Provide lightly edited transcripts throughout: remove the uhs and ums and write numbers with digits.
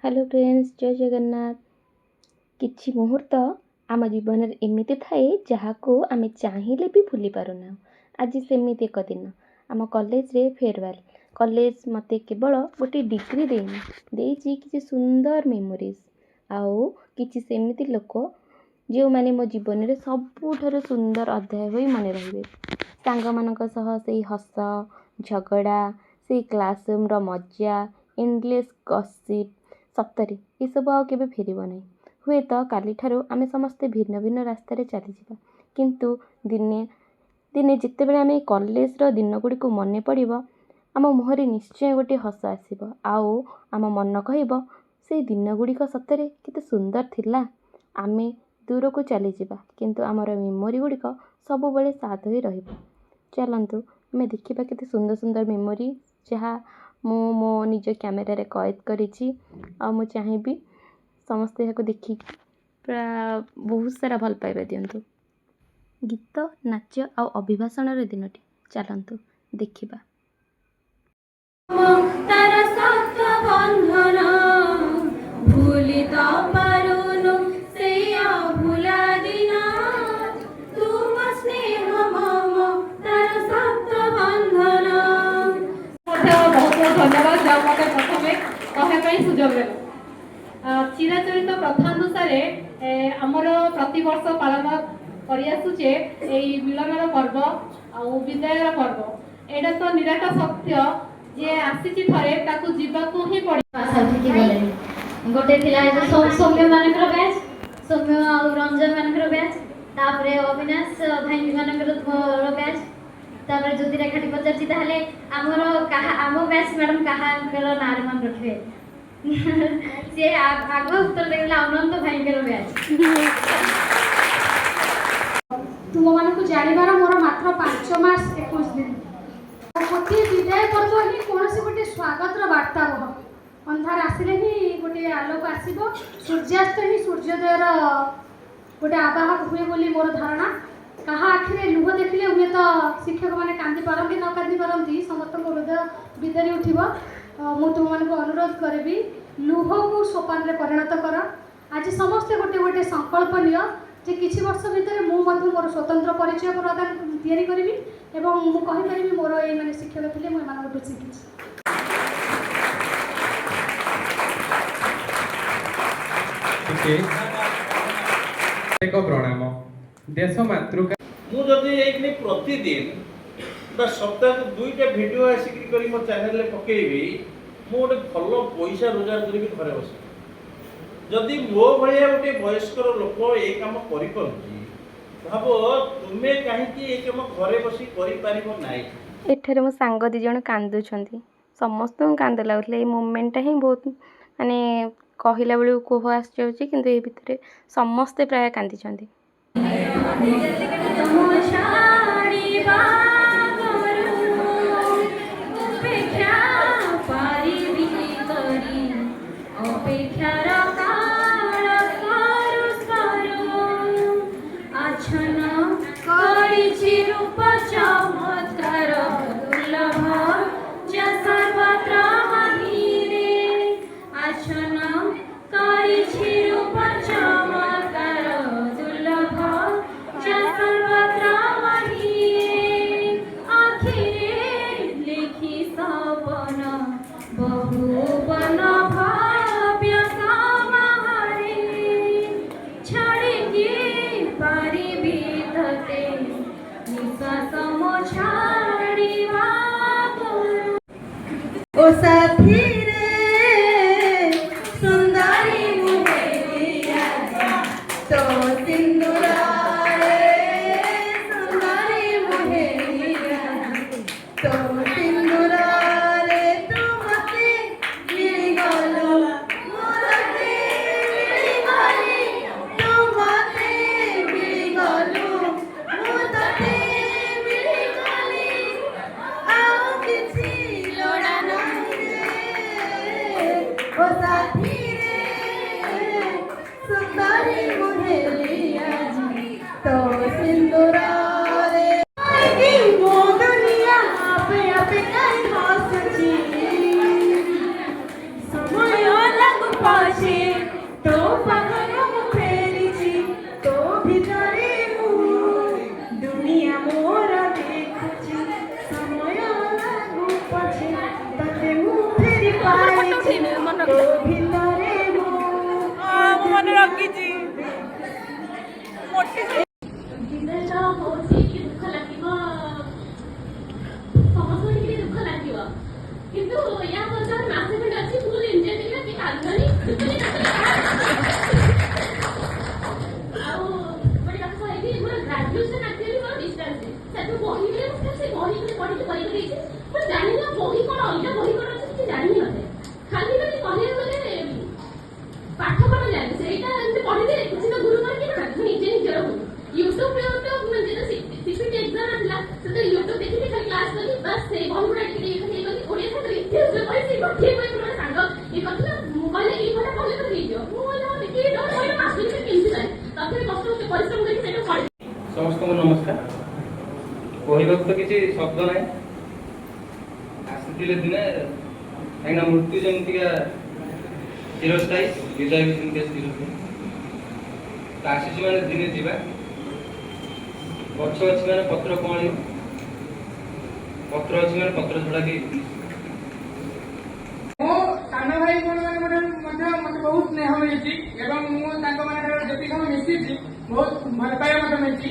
Hello friends, जय जगन्नाथ। किछि मुहूर्त आम जीवन में एमती थाए जहाँ आम चाहिए भी भूली पारुना। आज सेମିତି एक दिन आम कॉलेज रे फेयरवेल। कॉलेज मते केवल गोटे डिग्री देनी किछि सुंदर मेमोरीज आउ किछि सेମିତି लोक जो माने मो जीवन में सबुठारु सुंदर अध्याय होई मन रहिबे। सांग मानक सह सेई हस झगड़ा से क्लासरूम रो मजा एंडलेस गॉसिप सतरे ये सब आउ केबे फेरिबो नहीं। हुए तो काली ठारू आमे समस्ते भिन्न भिन्न रास्तार चलीजा किंतु दिने दिने जिते बेले आमे कॉलेज रो दिन गुडी को मने पड़िबो आम मुहरे निश्चय गोटे हस आसीबो आउ आम मन कहइबो से दिन गुडी को सतरे केते सुंदर थिला। आमे दूर को चली जिबा किंतु आमर मेमोरी गुडी को सब बेले साथ होई रहिबो। चलंतु आमे देखिबा केते सुंदर सुंदर मेमोरी जहाँ मो मो निज कैमेरा रे कैद करिछि आ मु चाहिबी समस्त यहाँ देखी पूरा बहुत सारा भल पाइबा दियंतु। गीत नाच आ अभिभाषण रे दिनटी चलंतु देखिबा। तारा सत बंधन भूली तो पारुनु से भूला दिन तुम स्नेह मम तारा सत बंधन। बहुत बहुत धन्यवाद जहाँ मत प्रथम कहवाई सुजोग देल। चिराचरित प्रथानुसार आमर प्रति वर्ष पालन करिआसुचे एई मिलनर पर्व आउ विदायर पर्व। एटा तो निराट सत्य जे आसीची थरे ताकू जीवाकू ही पड़े। साथी गले गोटे थिला सौम्य मानकर बैच सौम्य आउ रंजन मानकर बैच तापरे अविनाश भाई मानकर बैच तापरे ज्योति रेखाटी पचारछि ताहले हमर कहा आम बैच मैडम कहा नारे मन रखिबे से आग उत्तर देला आनंद भाईकर बैच। तुम मानक जानिबार मोर मात्र 5 मास 21 दिन गोटे विदाय पर्व ही कौन गोटे स्वागत बार्ता रह अंधार आसिले ही गोटे आलोक आसब सूर्यास्त ही सूर्योदयर गोटे आवाहक हुए बोली मोर धारणा। कहा आखिरे लुह देखिले हुए तो शिक्षक मैंने कांदी पारती न कांदी पारती समस्त हृदय विदारी उठिब। मु तुम मान अनुरोध करी लुह को सोपान रे परिणत कर। आज समस्ते गोटे गोटे संकल्प निय जे किछि वर्ष भितर मु मधु मोर स्वतंत्र परिचय प्रदान तैयारी करी एवं मु कहि परिबी मोर ए माने शिक्षक थिले मु एमानक शिखिछि। एक प्रणाम देश मातृका मु जदि एखने प्रतिदिन बा सप्ताह को 2टा वीडियो आसिक करी मो चैनल रे पकेइबी मु गोटे भल पैसा रोजगार करी घरे बस। जदि मो भलिया गोटे वयस्कर लोक ए काम करि परुची भाबो तुमे काहे कि ए काम घरे बसी करि पारिबो नाही। एठारे मो सांग दी जण कांदुछंती समस्त कांद लागले। ए मोमेंट ही बहुत माने कहिला बेलू कोह आस जाउची किंतु ए भितरे समस्त प्राय कांदी छंती। ओ साथी रे सुंदरी मुहेलिया तो सिंदूरा रे सुंदरी मुहेलिया तो सिंदूरा रे तू मते मिली गलो मोरते मिली गली तू मते मिली गलो मोरते मिली गली आओ किसी लोड़ा ओ साथी रे सुंदरी मुहेलिया तो सिंदूरा रे की मो दुनिया आपे आपे कहीं हंसची समय लगू ମନେ ରଖିଛି ବିଦେଶ ହଉଛି କି ଦୁଃଖ ଲାଗିବ ସମସ୍ତଙ୍କୁ ଟିକେ ଦୁଃଖ ଲାଗିବ କିନ୍ତୁ ୟା ପଛରେ ମାସେ ଖଣ୍ଡେ ଅଛି ଫୁଲ ଏନ୍ଜୟ କରିବା କି କାନ୍ଦନି ଆଉ ଗୋଟେ କଥା କହିବି ମୋର ଗ୍ରାଜୁଏସନ ଆକ୍ଚୁଆଲି ମୋର ଡିଷ୍ଟାନ୍ସ ସେଠୁ ବହିରେ ସେ ବହି ପଢିକି ପରୀକ୍ଷା ଦେଇଛି ମୁଁ ଜାଣିନି ବହି କ'ଣ ଅଲଗା ବହି କ'ଣ ଅଛି କିଛି ଜାଣିନି ମତେ ଖାଲି ମାନେ କହିବାକୁ ଗଲେ ପାଠ ପଢା ଜାଣି ସେଇଟା ଏମିତି ପଢିଲେ କିଛି ତ ଗୁରୁ କରିକି ନା ମୁଁ ନିଜେ ନିଜର ଗୁରୁ ୟୁଟ୍ୟୁବରେ ଯେତେ ସିସିଟି ଏକ୍ସାମ ଆସିଲା ସେତେ ୟୁଟ୍ୟୁବ ଦେଖିକି ଖାଲି କ୍ଲାସ୍ କଲି ବାସ୍ ସେଇ ବହି ଗୁଡ଼ା ଟିକେ ଟିକେ ଖାଲି ଓଡ଼ିଆ ଖାଲି ଇତିହାସ ବହି ସେଇ ଗୋଟିଏ ବହି ଗୋଟେ ସାଙ୍ଗ ଇଏ କରିଥିଲା ମୁଁ କହିଲେ ଏଇ ବହିଟା ପଢିଲେ ତ ହେଇଯିବ ମୁଁ କହିଲେ ହଁ ଟିକେ ବହିଟା ମାସ କେମିତି ଯାଏ ତଥାପି କଷ୍ଟ ପରିଶ୍ରମ କରିକି ସେଇଟା ପଢି ସମସ୍ତଙ୍କୁ ନମସ୍କାର କହିବାକୁ ତ କିଛି ଶବ୍ଦ ନାହିଁ ଆସିଥିଲେ ଦିନେ କାହିଁକିନା ମୃତ୍ୟୁ ଯେମିତିକା ଚିରସ୍ଥାୟୀ ବିଦାୟ ବି ସେମିତିକା ଚିରସ୍ଥାୟୀ ତ ଆସିଛି ମାନେ ଦିନେ ଯିବା ଗଛ ଅଛି ମାନେ ପତ୍ର କଅଁଳିବ ପତ୍ର ଅଛି ମାନେ ପତ୍ର ଛଡ଼ା କି ମୋ ସାନ ଭାଇ ଭଉଣୀ ମାନେ ମତେ ବହୁତ ସ୍ନେହ ମିଳିଛି ଏବଂ ମୁଁ ତାଙ୍କ ମାନଙ୍କର ଯେତିକି ସମୟ ମିଶିଛି ବହୁତ ଭଲ ପାଇବା ମତେ ମିଳିଛି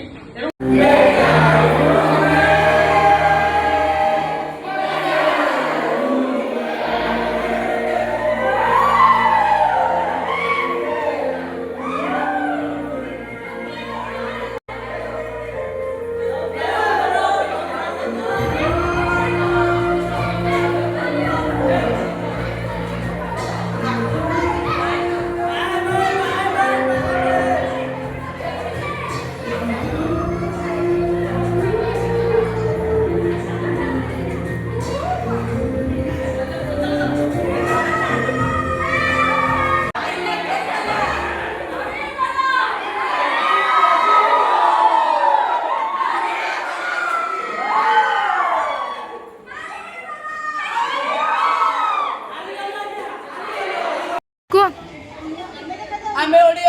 ଆମେ ଓଡ଼ିଆ